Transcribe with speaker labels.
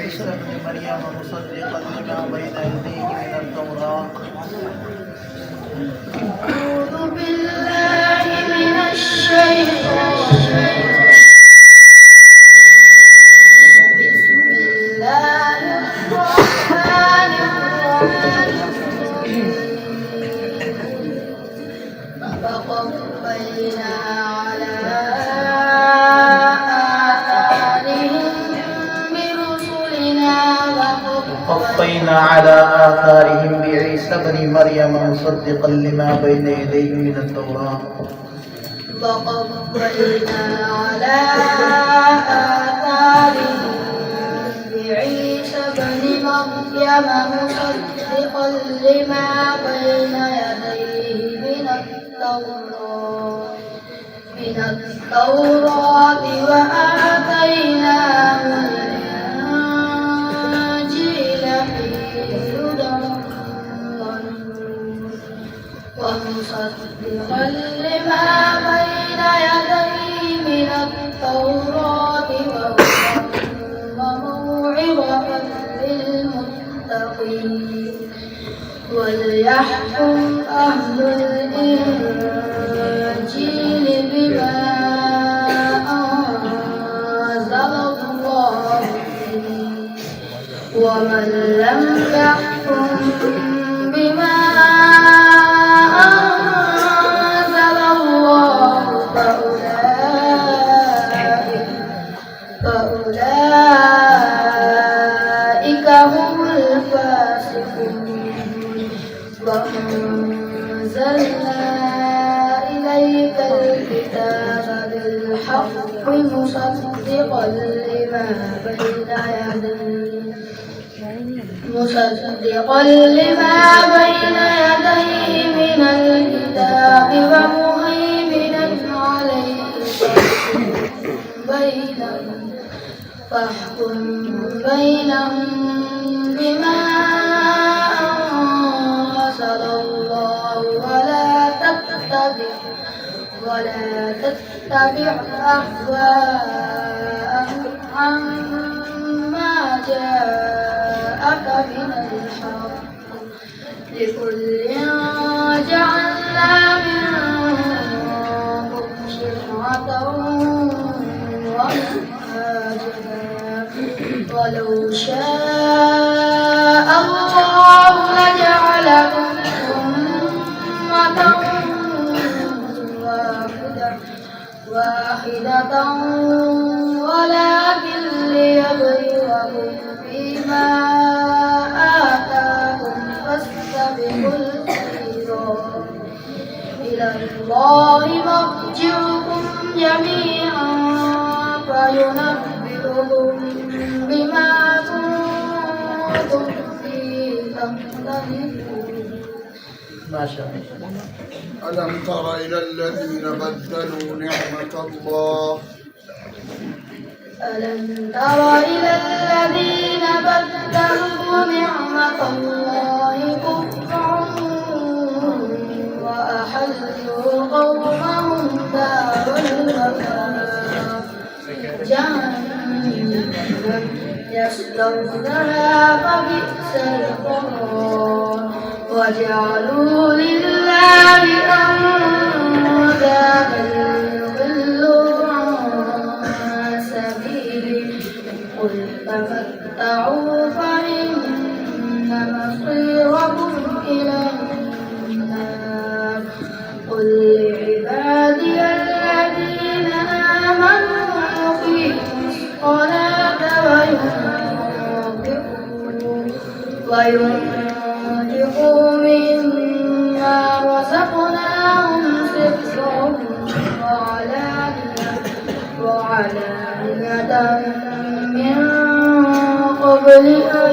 Speaker 1: بعيسى ابن مريم مصدقا لما بين يديه من التوراة.
Speaker 2: أعوذ بالله من الشيطان بسم الله الرحمن الرحيم فقفينا على
Speaker 1: آثارهم بعيسى ابن مريم مصدقا لما بين يديه من التوراة.
Speaker 2: وقفينا على آثارهم بعيسى ابن مريم مصدقا لما بين يديه من التوراة وآتيناه ومصدقا لما بين يديه من التوراة وموعظة للمتقين وليحكم أهل الإنجيل بما أنزل الله فيه ومن لم يحكم بما فأولئك هم الفاسقون وأنزلنا إليك الكتاب بالحق مصدقا لما بين يديه من الكتاب ومهيمنا عليه فاحكم بينهم بما أنزل الله ولا تتبع أهواءهم عما جاءك من الحق لكل جعلنا منكم شرعة ولو شاء الله لجعلكم أمة واحدة ولكن ليبلوكم فيما آتاكم فاستبقوا الخيرات إلى الله مرجعكم جميعا فينبئكم بما كنتم فيه تختلفون.
Speaker 1: ما شاء الله.
Speaker 3: ألم تر إلى الذين بدلوا نعمة الله
Speaker 2: ألم تر إلى الذين بدلوا نعمة الله كفرا وأحلوا قومهم دار البوار جهنم يصلونها فبئس القرار وجعلوا لله أندادا ليضلوا عن سبيله قل تمتعوا فإن مصيركم إلى النار قل لعبادي الذين آمنوا يقيموا الصلاة وينفقوا مما رزقناهم سرا وعلانية من قبل أن